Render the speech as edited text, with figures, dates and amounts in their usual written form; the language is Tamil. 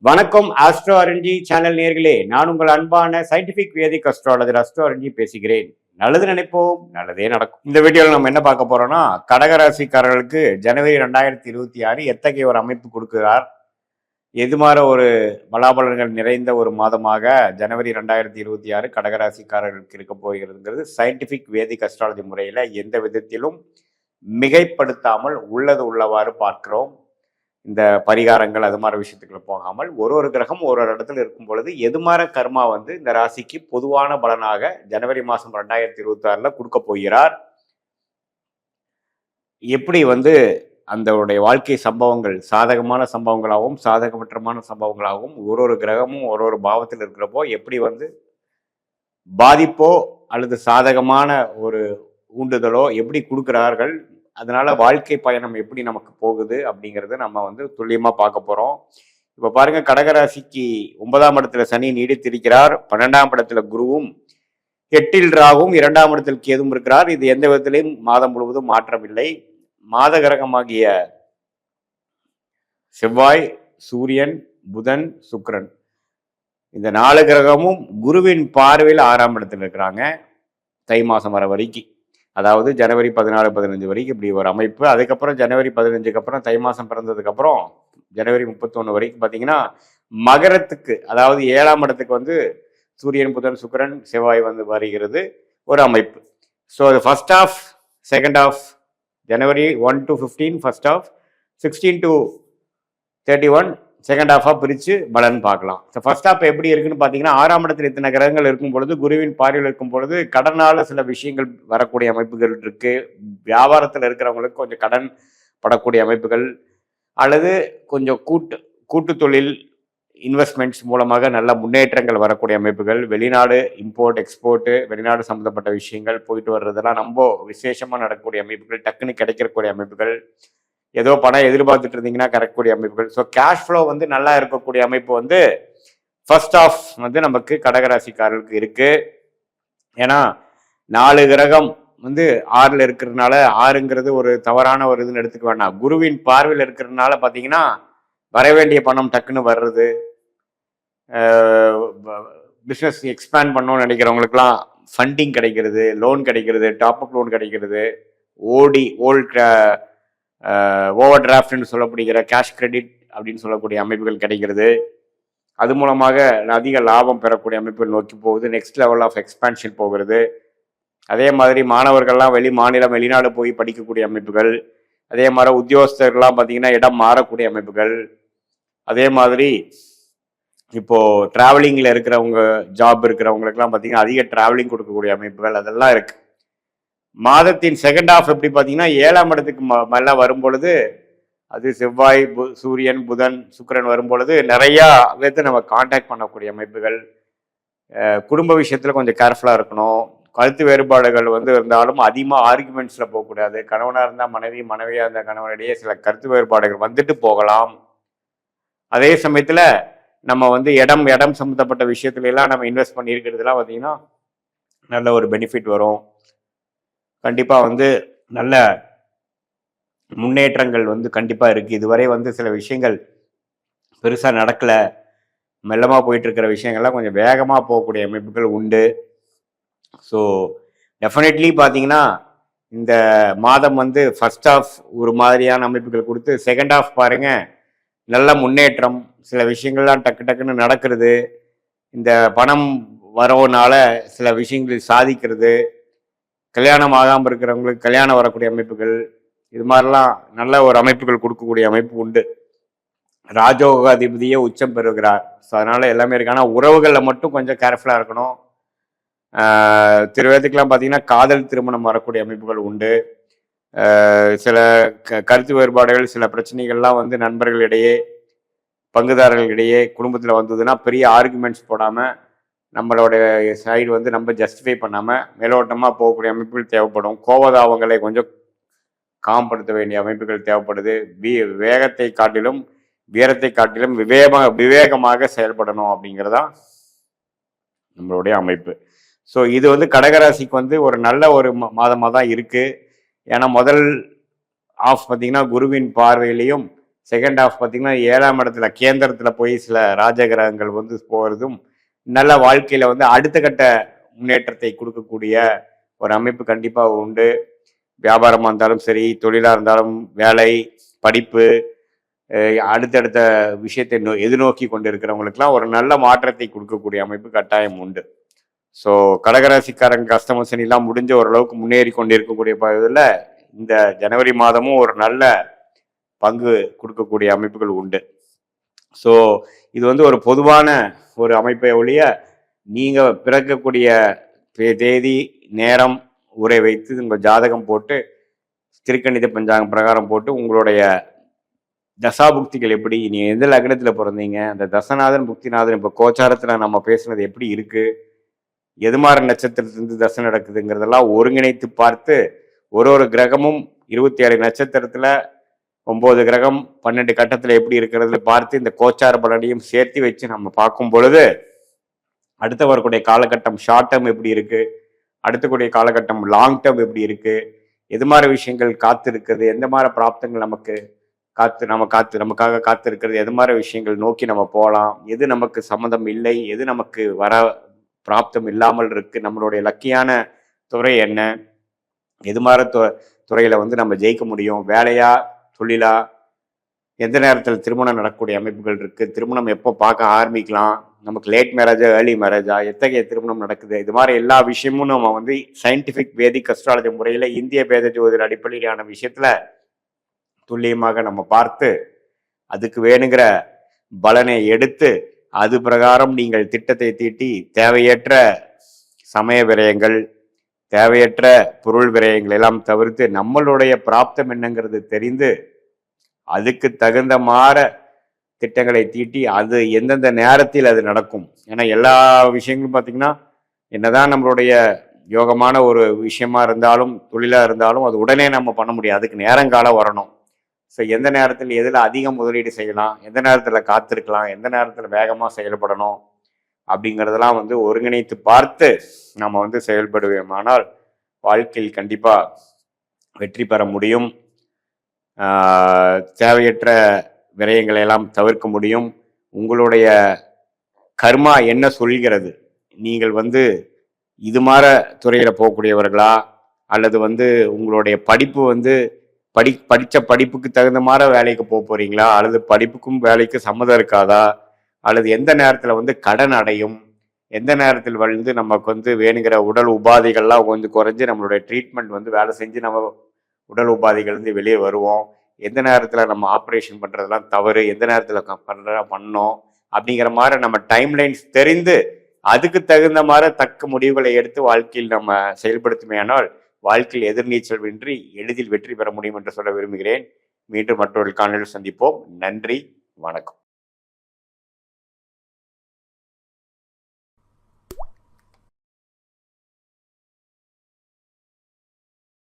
வணக்கம் ஆஸ்ட்ரோ அரண்ஜி சேனல் நேர்களே, நான் உங்கள் அன்பான சயின்டிபிக் வேதிக் அஸ்ட்ராலஜர் ஆஸ்ட்ரோ அரண்ஜி பேசுகிறேன். நல்லது நினைப்போம், நல்லதே நடக்கும். இந்த வீடியோவில் நம்ம என்ன பார்க்க போறோம்னா, கடகராசிக்காரர்களுக்கு ஜனவரி 2026 எத்தகைய ஒரு அமைப்பு கொடுக்கிறார், எது மாதிரி ஒரு பலாபலன்கள் நிறைந்த ஒரு மாதமாக ஜனவரி 2026 கடகராசிக்காரர்களுக்கு இருக்க போகிறதுங்கிறது சயின்டிபிக் வேதிக் அஸ்ட்ராலஜி முறையில் எந்த விதத்திலும் மிகைப்படுத்தாமல் உள்ளது உள்ளவாறு பார்க்கிறோம். இந்த பரிகாரங்கள் அது மாதிரி விஷயத்துக்குள்ள போகாமல் ஒரு கிரகம் ஒரு இடத்துல இருக்கும் பொழுது எது மாதிரி கர்மா வந்து இந்த ராசிக்கு பொதுவான பலனாக ஜனவரி மாதம் 2026 கொடுக்க போகிறார், எப்படி வந்து அந்த வாழ்க்கை சம்பவங்கள் சாதகமான சம்பவங்களாகவும் சாதகமற்றமான சம்பவங்களாகவும் ஒரு கிரகமும் ஒரு பாவத்தில் இருக்கிறப்போ எப்படி வந்து பாதிப்போ அல்லது சாதகமான ஒரு ஊண்டுதலோ எப்படி கொடுக்கிறார்கள், அதனால வாழ்க்கை பயணம் எப்படி நமக்கு போகுது அப்படிங்கிறத நம்ம வந்து துல்லியமா பார்க்க போறோம். இப்ப பாருங்க, கடகராசிக்கு 9ஆம் இடத்துல சனி நீடித்திருக்கிறார், 12ஆம் இடத்துல குருவும், 8இல் ராகும், 2ஆம் இடத்தில் கேதும் இருக்கிறார். இது எந்த விதத்திலையும் மாதம் முழுவதும் மாற்றமில்லை. மாத கிரகமாகிய செவ்வாய், சூரியன், புதன், சுக்கிரன் இந்த 4 கிரகமும் குருவின் பார்வையில் 6ஆம் இடத்துல இருக்கிறாங்க. தை மாசம் வர வரைக்கும், அதாவது ஜனவரி 14-15 வரைக்கும் இப்படி ஒரு அமைப்பு. அதுக்கப்புறம் ஜனவரி 15க்கு அப்புறம் தை மாதம் பிறந்ததுக்கு அப்புறம் ஜனவரி 31 வரைக்கும் பார்த்தீங்கன்னா மகரத்துக்கு, அதாவது 7ஆம் இடத்துக்கு வந்து சூரியன், புதன், சுக்கிரன், செவ்வாய் வந்து வருகிறது ஒரு அமைப்பு. ஸோ அது ஃபர்ஸ்ட் ஆஃப், செகண்ட் ஆஃப், ஜனவரி 1 to 15 first half, 16 to 31 second ஆஃபாக பிரித்து பலன் பார்க்கலாம். ஸோ ஃபர்ஸ்ட் ஆஃப் எப்படி இருக்குன்னு பார்த்தீங்கன்னா, 6ஆம் இடத்தில் இத்தனை கிரகங்கள் இருக்கும் பொழுது, குருவின் பார்வையில் இருக்கும் பொழுது கடனால் சில விஷயங்கள் வரக்கூடிய அமைப்புகள் இருக்கு. வியாபாரத்தில் இருக்கிறவங்களுக்கு கொஞ்சம் கடன் படக்கூடிய அமைப்புகள், அல்லது கொஞ்சம் கூட்டு தொழில் இன்வெஸ்ட்மெண்ட்ஸ் மூலமாக நல்ல முன்னேற்றங்கள் வரக்கூடிய அமைப்புகள், வெளிநாடு இம்போர்ட் எக்ஸ்போர்ட்டு, வெளிநாடு சம்மந்தப்பட்ட விஷயங்கள் போயிட்டு வர்றதெல்லாம் ரொம்ப விசேஷமாக நடக்கக்கூடிய அமைப்புகள், டக்குன்னு கிடைக்கக்கூடிய அமைப்புகள், ஏதோ பணம் எதிர்பார்த்துட்டு இருந்தீங்கன்னா கிடைக்கக்கூடிய அமைப்புகள். ஸோ கேஷ் ஃப்ளோ வந்து நல்லா இருக்கக்கூடிய அமைப்பு வந்து ஃபர்ஸ்ட் ஆஃப் வந்து நமக்கு கடகராசிக்காரர்களுக்கு இருக்கு. ஏன்னா 4 கிரகம் வந்து 6ல் இருக்கிறதுனால, 6ங்கிறது ஒரு தவறான ஒரு இதுன்னு எடுத்துக்க வேண்டாம். குருவின் பார்வையில் இருக்கிறதுனால பார்த்தீங்கன்னா வர வேண்டிய பணம் டக்குன்னு வர்றது, பிஸ்னஸ் எக்ஸ்பேண்ட் பண்ணணும்னு நினைக்கிறவங்களுக்குலாம் ஃபண்டிங் கிடைக்கிறது, லோன் கிடைக்கிறது, டாப்அப் லோன் கிடைக்கிறது, ஓவர் டிராஃப்ட்னு சொல்லப்படுகிற கேஷ் கிரெடிட் அப்படின்னு சொல்லக்கூடிய அமைப்புகள் கிடைக்கிறது. அது மூலமாக அதிக லாபம் பெறக்கூடிய அமைப்புகள் நோக்கி போகுது. நெக்ஸ்ட் லெவல் ஆஃப் எக்ஸ்பான்ஷன் போகிறது. அதே மாதிரி மாணவர்கள்லாம் மாநிலம் வெளிநாடு போய் படிக்கக்கூடிய அமைப்புகள், அதே மாதிரி உத்தியோகஸ்தர்கள்லாம் பார்த்தீங்கன்னா இடம் மாறக்கூடிய அமைப்புகள், அதே மாதிரி இப்போது ட்ராவலிங்கில் இருக்கிறவங்க, ஜாப் இருக்கிறவங்களுக்குலாம் பார்த்தீங்கன்னா அதிக ட்ராவலிங் கொடுக்கக்கூடிய அமைப்புகள் அதெல்லாம் இருக்குது. மாதத்தின் செகண்ட் ஆஃப் எப்படி பார்த்தீங்கன்னா 7ஆம் இடத்துக்கு மேலே வரும்பொழுது, அது செவ்வாய், சூரியன், புதன், சுக்கிரன் வரும்பொழுது நிறையா பேர்த்து நம்ம காண்டாக்ட் பண்ணக்கூடிய அமைப்புகள். குடும்ப விஷயத்தில் கொஞ்சம் கேர்ஃபுல்லாக இருக்கணும். கருத்து வேறுபாடுகள் வந்து இருந்தாலும் அதிகமாக ஆர்குமெண்ட்ஸில் போகக்கூடாது. கணவனாக இருந்தால் மனைவி, மனைவியாக இருந்தால் கணவனிடையே சில கருத்து வேறுபாடுகள் வந்துட்டு போகலாம். அதே சமயத்தில் நம்ம வந்து இடம் சம்மந்தப்பட்ட விஷயத்துல எல்லாம் நம்ம இன்வெஸ்ட் பண்ணியிருக்கிறதுலாம் பார்த்தீங்கன்னா நல்ல ஒரு பெனிஃபிட் வரும். கண்டிப்பாக வந்து நல்ல முன்னேற்றங்கள் வந்து கண்டிப்பாக இருக்குது. இதுவரை வந்து சில விஷயங்கள் பெருசாக நடக்கலை, மெல்லமாக போயிட்டு இருக்கிற விஷயங்கள்லாம் கொஞ்சம் வேகமாக போகக்கூடிய அமைப்புகள் உண்டு. ஸோ டெஃபினெட்லி பார்த்தீங்கன்னா இந்த மாதம் வந்து ஃபர்ஸ்ட் ஆஃப் ஒரு மாதிரியான அமைப்புகள் கொடுத்து, செகண்ட் ஆஃப் பாருங்கள் நல்ல முன்னேற்றம், சில விஷயங்கள்லாம் டக்குன்னு நடக்கிறது, இந்த பணம் வரவுனால சில விஷயங்கள் சாதிக்கிறது, கல்யாணம் ஆகாமல் இருக்கிறவங்களுக்கு கல்யாணம் வரக்கூடிய அமைப்புகள், இது மாதிரிலாம் நல்ல ஒரு அமைப்புகள் கொடுக்கக்கூடிய அமைப்பு உண்டு. ராஜோகாதிபதியே உச்சம் பெறுகிறார். ஸோ அதனால் எல்லாமே இருக்கு. ஆனால் உறவுகளில் மட்டும் கொஞ்சம் கேர்ஃபுல்லாக இருக்கணும். திருவேத்துக்கெலாம் பார்த்தீங்கன்னா காதல் திருமணம் வரக்கூடிய அமைப்புகள் உண்டு. சில கருத்து வேறுபாடுகள், சில பிரச்சனைகள்லாம் வந்து நண்பர்களிடையே, பங்குதாரர்களிடையே, குடும்பத்தில் வந்ததுன்னா பெரிய ஆர்குமெண்ட்ஸ் போடாமல் நம்மளோட சைடு வந்து நம்ம ஜஸ்டிஃபை பண்ணாமல் மேலோட்டமாக போகக்கூடிய அமைப்புகள் தேவைப்படும். கோபதாபங்களை கொஞ்சம் காம்படுத்த வேண்டிய அமைப்புகள் தேவைப்படுது. வேகத்தை காட்டிலும் வீரத்தை காட்டிலும் விவேகமாக செயல்படணும் அப்படிங்கிறதான் நம்மளுடைய அமைப்பு. ஸோ இது வந்து கடகராசிக்கு வந்து ஒரு நல்ல ஒரு மாதமாக தான் இருக்குது. ஏன்னா முதல் ஆஃப் பார்த்தீங்கன்னா குருவின் பார்வையிலையும் செகண்ட் ஹாஃப் பார்த்தீங்கன்னா 7ஆம் இடத்துல கேந்திரத்தில் போய் சில ராஜகிரகங்கள் வந்து போகிறதும் நல்ல வாழ்க்கையில் வந்து அடுத்த கட்ட முன்னேற்றத்தை கொடுக்கக்கூடிய ஒரு அமைப்பு கண்டிப்பாக உண்டு. வியாபாரமாக இருந்தாலும் சரி, தொழிலாக இருந்தாலும், வேலை, படிப்பு, அடுத்தடுத்த விஷயத்தை எதிர்நோக்கி கொண்டு இருக்கிறவங்களுக்குலாம் ஒரு நல்ல மாற்றத்தை கொடுக்கக்கூடிய அமைப்பு கட்டாயம் உண்டு. ஸோ கடகராசிக்காரங்க அஷ்டம சனிலாம் முடிஞ்ச ஓரளவுக்கு முன்னேறி கொண்டு இருக்கக்கூடிய பகுதியில் இந்த ஜனவரி மாதமும் ஒரு நல்ல பங்கு கொடுக்கக்கூடிய அமைப்புகள் உண்டு. ஸோ இது வந்து ஒரு பொதுவான ஒரு அமைப்பை ஒழிய நீங்கள் பிறக்கக்கூடிய தேதி, நேரம், உரை வைத்து உங்கள் ஜாதகம் போட்டு திருக்கணித பஞ்சாங்கம் பிரகாரம் போட்டு உங்களுடைய தசாபுக்திகள் எப்படி, நீங்கள் எந்த லக்னத்தில் பிறந்தீங்க, அந்த தசநாதன் புக்திநாதன் இப்போ கோச்சாரத்தில் நம்ம பேசுனது எப்படி இருக்குது, எது மாதிரி நட்சத்திரத்திலிருந்து தசை நடக்குதுங்கிறதெல்லாம் ஒருங்கிணைத்து பார்த்து ஒரு கிரகமும் 27 நட்சத்திரத்தில் 9 கிரகம் 12 கட்டத்தில் எப்படி இருக்கிறது பார்த்து இந்த கோச்சார பலனையும் சேர்த்து வச்சு நம்ம பார்க்கும் பொழுது அடுத்த வரக்கூடிய காலகட்டம் ஷார்ட் டேர்ம் எப்படி இருக்கு, அடுத்தக்கூடிய காலகட்டம் லாங் டேர்ம் எப்படி இருக்கு, எது மாதிரி விஷயங்கள் காத்து இருக்கிறது, எந்த மாதிரி பிராப்தங்கள் நமக்காக காத்து இருக்கிறது, எது மாதிரி விஷயங்கள் நோக்கி நம்ம போகலாம், எது நமக்கு சம்மந்தம் இல்லை, எது நமக்கு வர பிராப்தம் இல்லாமல் இருக்கு, நம்மளுடைய லக்கியான துறை என்ன, எது மாதிரி துறையில வந்து நம்ம ஜெயிக்க முடியும், வேலையா தொழிலா, எந்த நேரத்தில் திருமணம் நடக்கக்கூடிய அமைப்புகள் இருக்கு, திருமணம் எப்போ பார்க்க ஆரம்பிக்கலாம், நமக்கு லேட் மேரேஜா ஏர்லி மேரேஜா, எத்தகைய திருமணம் நடக்குது, இது மாதிரி எல்லா விஷயமும் நம்ம வந்து சயின்டிஃபிக் வேதிக் அஸ்ட்ராலஜி முறையில் இந்திய வேத ஜோதிட அடிப்படையிலான விஷயத்துல துல்லியமாக நம்ம பார்த்து அதுக்கு வேணுங்கிற பலனை எடுத்து அது பிரகாரம் நீங்கள் திட்டத்தை தீட்டி தேவையற்ற சமய விரயங்கள், தேவையற்ற பொருள் விரயங்கள் எல்லாம் தவிர்த்து நம்மளுடைய பிராப்தம் என்னங்கிறது தெரிந்து அதுக்கு தகுந்த மாதிரி திட்டங்களை தீட்டி அது எந்தெந்த நேரத்தில் அது நடக்கும். ஏன்னா எல்லா விஷயங்களும் பார்த்தீங்கன்னா என்னதான் நம்மளுடைய யோகமான ஒரு விஷயமா இருந்தாலும் தொழிலாக இருந்தாலும் அது உடனே நம்ம பண்ண முடியாது, அதுக்கு நேரங்காலம் வரணும். ஸோ எந்த நேரத்தில் எதில் அதிக முதலீடு செய்யலாம், எந்த நேரத்தில் காத்திருக்கலாம், எந்த நேரத்தில் வேகமாக செயல்படணும் அப்படிங்கிறதெல்லாம் வந்து ஒருங்கிணைத்து பார்த்து நம்ம வந்து செயல்படுவோமானால் வாழ்க்கையில் கண்டிப்பாக வெற்றி பெற முடியும். தேவையற்ற விரயங்களை எல்லாம் தவிர்க்க முடியும். உங்களுடைய கர்மா என்ன சொல்கிறது, நீங்கள் வந்து இது மாதிரி துறையில் போகக்கூடியவர்களா, அல்லது வந்து உங்களுடைய படிப்பு வந்து படித்த படிப்புக்கு தகுந்த மாதிரி வேலைக்கு போறீங்களா, அல்லது படிப்புக்கும் வேலைக்கு சம்மதம் இருக்காதா, அல்லது எந்த நேரத்தில் வந்து கடன் அடையும், எந்த நேரத்தில் வந்து நமக்கு வந்து வேணுங்கிற உடல் உபாதைகள்லாம் கொஞ்சம் குறைஞ்சி நம்மளுடைய ட்ரீட்மெண்ட் வந்து வேலை செஞ்சு நம்ம உடல் உபாதைகள் வந்து வெளியே வருவோம், எந்த நேரத்தில் நம்ம ஆப்ரேஷன் பண்ணுறதெல்லாம் தவறு, எந்த நேரத்தில் பண்ணோம் அப்படிங்கிற மாதிரி நம்ம டைம்லைன்ஸ் தெரிந்து அதுக்கு தகுந்த மாதிரி தக்க முடிவுகளை எடுத்து வாழ்க்கையில் நம்ம செயல்படுத்துமையானால் வாழ்க்கையில் எதிர்நீச்சல் வென்றி எளிதில் வெற்றி பெற முடியும் என்று சொல்ல விரும்புகிறேன். மீண்டும் மற்றொரு காணொலியில் சந்திப்போம். நன்றி, வணக்கம்.